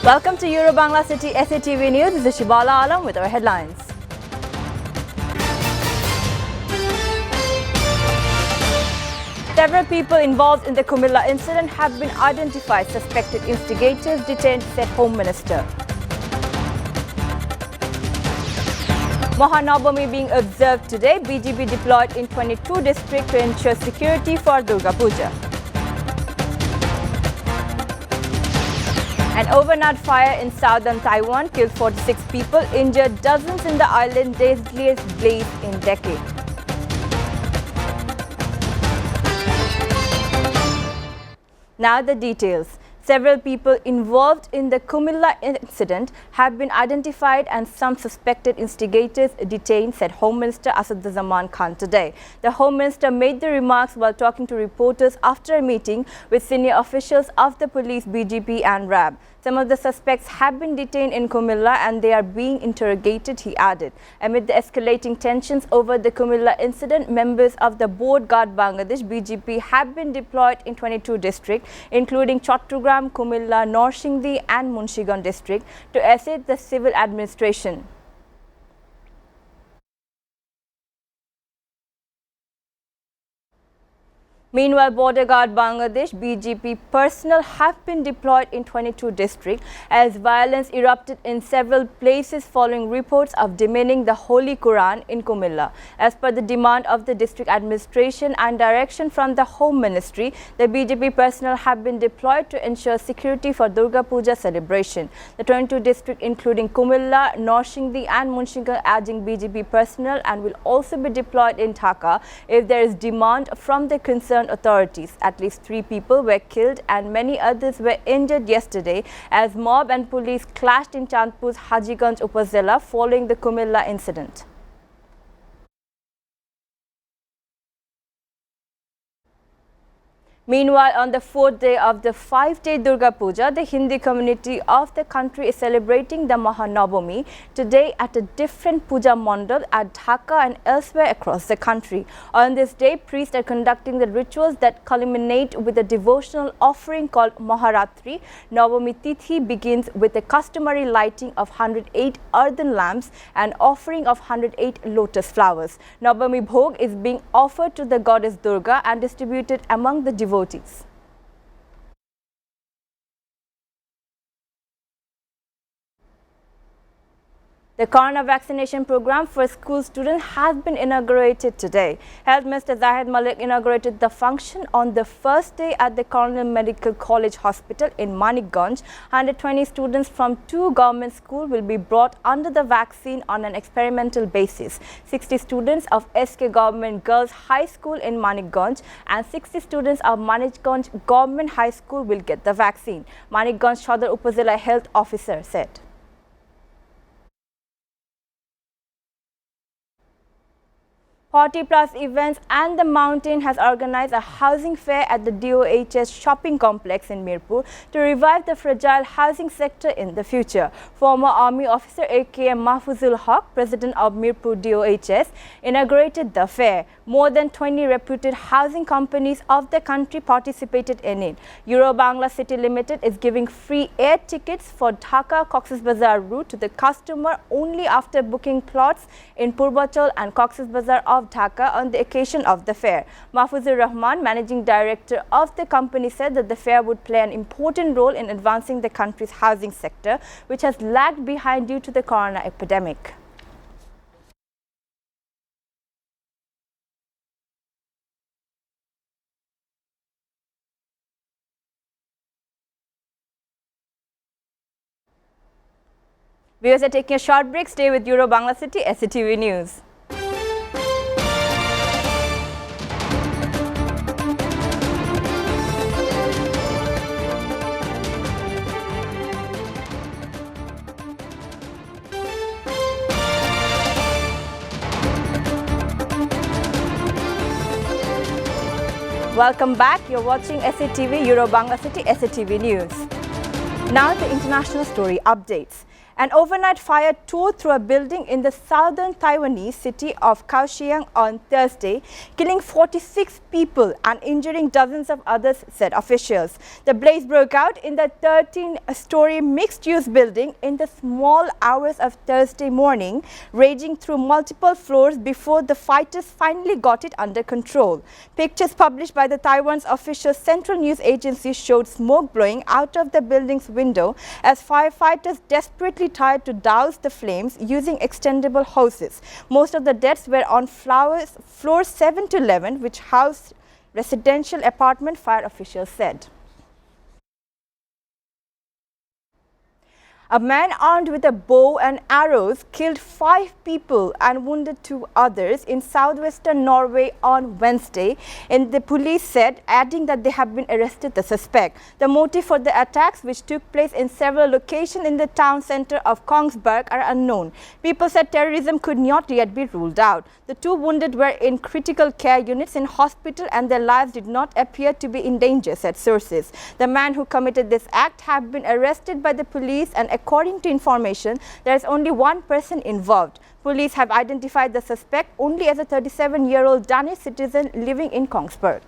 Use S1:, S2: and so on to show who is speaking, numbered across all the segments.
S1: Welcome to Euro Bangla City SATV News. This is Shibala Alam with our headlines. Several people involved in the Kumilla incident have been identified. Suspected instigators detained, said Home Minister. Mahanavami being observed today. BGP deployed in 22 districts to ensure security for Durga Puja. An overnight fire in southern Taiwan killed 46 people, injured dozens in the island, deadliest blaze in decade. Now the details. Several people involved in the Kumilla incident have been identified and some suspected instigators detained, said Home Minister Asaduzzaman Khan today. The Home Minister made the remarks while talking to reporters after a meeting with senior officials of the police, BGP and RAB. Some of the suspects have been detained in Kumilla and they are being interrogated, he added. Amid the escalating tensions over the Kumilla incident, members of the Board Guard Bangladesh BGP have been deployed in 22 districts, including Chattogram, Kumilla, Norsingdi and Munshiganj district to assist the civil administration. Meanwhile, Border Guard Bangladesh BGP personnel have been deployed in 22 districts as violence erupted in several places following reports of demeaning the Holy Quran in Kumilla. As per the demand of the district administration and direction from the Home Ministry, the BGP personnel have been deployed to ensure security for Durga Puja celebration. The 22 districts including Kumilla, Norsingdi and Munshiganj adding BGP personnel and will also be deployed in Dhaka if there is demand from the concerned authorities. At least 3 people were killed and many others were injured yesterday as mob and police clashed in Chandpur's Hajiganj Upazila following the Kumilla incident. Meanwhile, on the 4th day of the 5-day Durga Puja, the Hindi community of the country is celebrating the Mahanavami today at a different puja mandal at Dhaka and elsewhere across the country. On this day, priests are conducting the rituals that culminate with a devotional offering called Maharatri. Navami Tithi begins with the customary lighting of 108 earthen lamps and offering of 108 lotus flowers. Navami Bhog is being offered to the goddess Durga and distributed among the devotees. The Karna vaccination program for school students has been inaugurated today. Health Minister Zahid Malik inaugurated the function on the first day at the Karna Medical College Hospital in Manikganj. 120 students from 2 government schools will be brought under the vaccine on an experimental basis. 60 students of SK Government Girls High School in Manikganj and 60 students of Manikganj Government High School will get the vaccine, Manikganj Sadar Upazila Health Officer said. Party Plus Events and the Mountain has organized a housing fair at the DOHS shopping complex in Mirpur to revive the fragile housing sector in the future. Former Army officer AKM Mahfuzul Haq, president of Mirpur DOHS, inaugurated the fair. More than 20 reputed housing companies of the country participated in it. Euro Bangla City Limited is giving free air tickets for Dhaka Cox's Bazar route to the customer only after booking plots in Purbachal and Cox's Bazar of Dhaka on the occasion of the fair. Mahfuzur Rahman, managing director of the company, said that the fair would play an important role in advancing the country's housing sector, which has lagged behind due to the corona epidemic. Viewers are taking a short break. Stay with Euro Bangla City SATV News. Welcome back. You're watching SATV Euro Bangla City SATV News. Now the international story updates. An overnight fire tore through a building in the southern Taiwanese city of Kaohsiung on Thursday, killing 46 people and injuring dozens of others, said officials. The blaze broke out in the 13-story mixed-use building in the small hours of Thursday morning, raging through multiple floors before the fighters finally got it under control. Pictures published by the Taiwan's official central news agency showed smoke blowing out of the building's window as firefighters desperately tried to douse the flames using extendable hoses. Most of the deaths were on floors 7 to 11, which housed residential apartment, fire officials said. A man armed with a bow and arrows killed 5 people and wounded 2 others in southwestern Norway on Wednesday, and the police said, adding that they have been arrested the suspect. The motive for the attacks, which took place in several locations in the town centre of Kongsberg, are unknown. People said terrorism could not yet be ruled out. The 2 wounded were in critical care units in hospital and their lives did not appear to be in danger, said sources. The man who committed this act had been arrested by the police, and according to information, there is only 1 person involved. Police have identified the suspect only as a 37-year-old Danish citizen living in Kongsberg.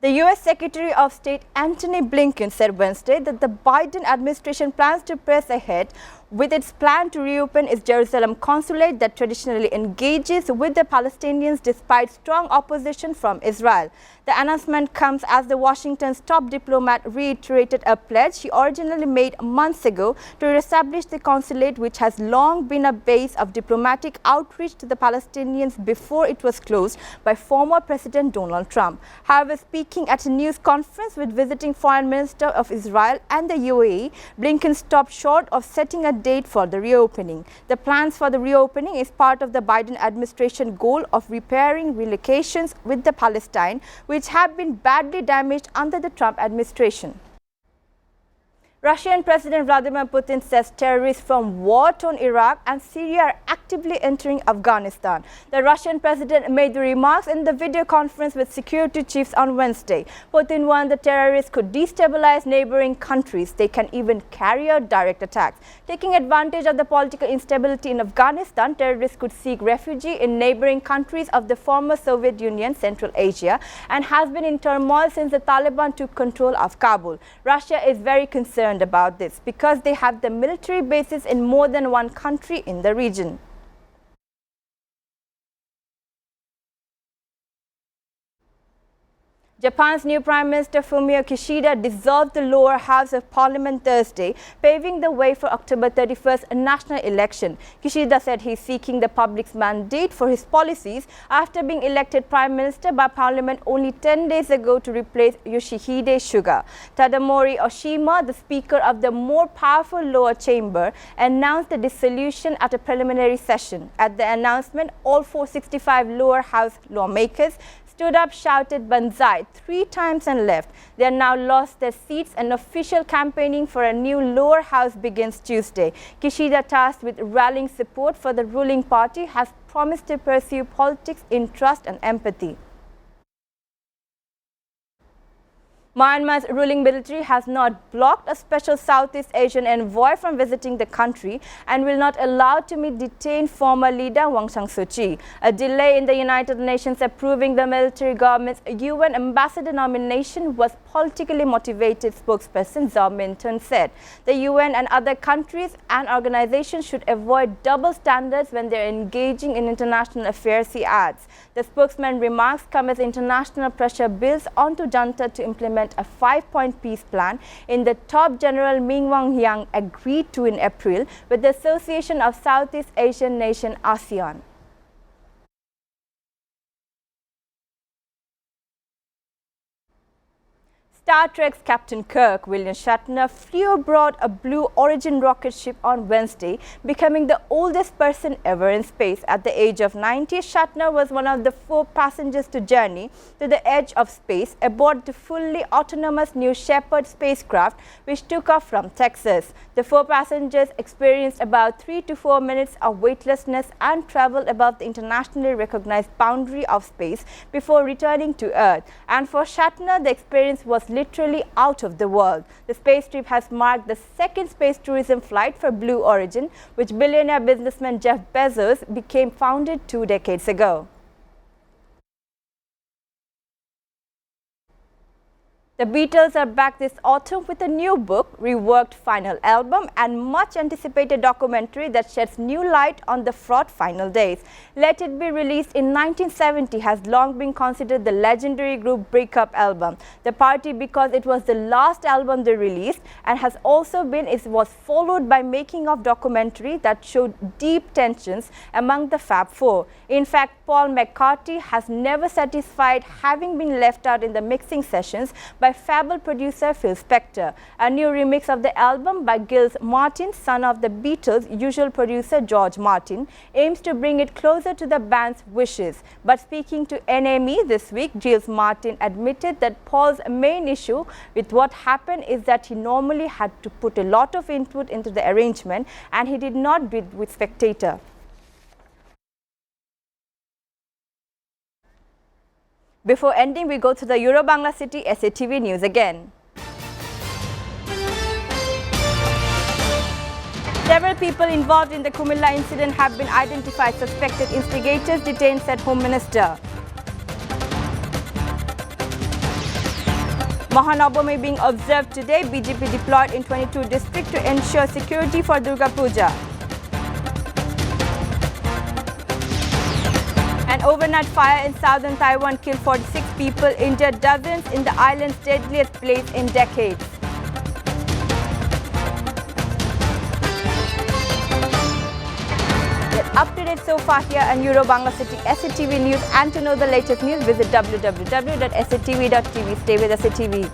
S1: The U.S. Secretary of State Antony Blinken said Wednesday that the Biden administration plans to press ahead with its plan to reopen its Jerusalem consulate that traditionally engages with the Palestinians despite strong opposition from Israel. The announcement comes as the Washington's top diplomat reiterated a pledge she originally made months ago to reestablish the consulate, which has long been a base of diplomatic outreach to the Palestinians before it was closed by former President Donald Trump. However, speaking at a news conference with visiting Foreign Minister of Israel and the UAE, Blinken stopped short of setting a date for the reopening. The plans for the reopening is part of the Biden administration goal of repairing relations with the Palestine, which have been badly damaged under the Trump administration. Russian President Vladimir Putin says terrorists from war-torn Iraq and Syria are actively entering Afghanistan. The Russian president made the remarks in the video conference with security chiefs on Wednesday. Putin warned the terrorists could destabilize neighboring countries. They can even carry out direct attacks. Taking advantage of the political instability in Afghanistan, terrorists could seek refuge in neighboring countries of the former Soviet Union, Central Asia, and has been in turmoil since the Taliban took control of Kabul. Russia is very concerned about this because they have the military bases in more than one country in the region. Japan's new Prime Minister Fumio Kishida dissolved the lower house of parliament Thursday, paving the way for October 31st national election. Kishida said he is seeking the public's mandate for his policies after being elected Prime Minister by parliament only 10 days ago to replace Yoshihide Suga. Tadamori Oshima, the speaker of the more powerful lower chamber, announced the dissolution at a preliminary session. At the announcement, all 465 lower house lawmakers stood up, shouted Banzai 3 times and left. They have now lost their seats and official campaigning for a new lower house begins Tuesday. Kishida, tasked with rallying support for the ruling party, has promised to pursue politics in trust and empathy. Myanmar's ruling military has not blocked a special Southeast Asian envoy from visiting the country and will not allow to meet detained former leader Aung San Suu Kyi. A delay in the United Nations approving the military government's UN ambassador nomination was politically motivated, spokesperson Zhao Minton said. The UN and other countries and organizations should avoid double standards when they are engaging in international affairs, he adds. The spokesman remarks come as international pressure builds onto junta to implement a 5-point peace plan in the top General Min Aung Hlaing agreed to in April with the Association of Southeast Asian Nation ASEAN. Star Trek's Captain Kirk, William Shatner, flew aboard a Blue Origin rocket ship on Wednesday, becoming the oldest person ever in space. At the age of 90, Shatner was one of the 4 passengers to journey to the edge of space aboard the fully autonomous New Shepard spacecraft, which took off from Texas. The 4 passengers experienced about 3 to 4 minutes of weightlessness and traveled above the internationally recognized boundary of space before returning to Earth. And for Shatner, the experience was literally out of the world. The space trip has marked the second space tourism flight for Blue Origin, which billionaire businessman Jeff Bezos became founded 2 decades ago. The Beatles are back this autumn with a new book, reworked final album, and much anticipated documentary that sheds new light on the fraught final days. Let It Be, released in 1970, has long been considered the legendary group breakup album. The party, because it was the last album they released, and has also been, it was followed by making of documentary that showed deep tensions among the Fab Four. In fact, Paul McCartney has never satisfied, having been left out in the mixing sessions by Fable producer Phil Spector. A new remix of the album by Gilles Martin, son of the Beatles' usual producer George Martin, aims to bring it closer to the band's wishes. But speaking to NME this week, Gilles Martin admitted that Paul's main issue with what happened is that he normally had to put a lot of input into the arrangement, and he did not do it with Spectator. Before ending, we go to the Euro-Bangla City SATV news again. Several people involved in the Kumilla incident have been identified. Suspected instigators detained, said Home Minister. Mahanabami being observed today. BJP deployed in 22 districts to ensure security for Durga Puja. An overnight fire in southern Taiwan killed 46 people, injured dozens in the island's deadliest blaze in decades. Get up to date so far here on Euro-Bangla City SATV News, and to know the latest news, visit www.satv.tv. Stay with SATV.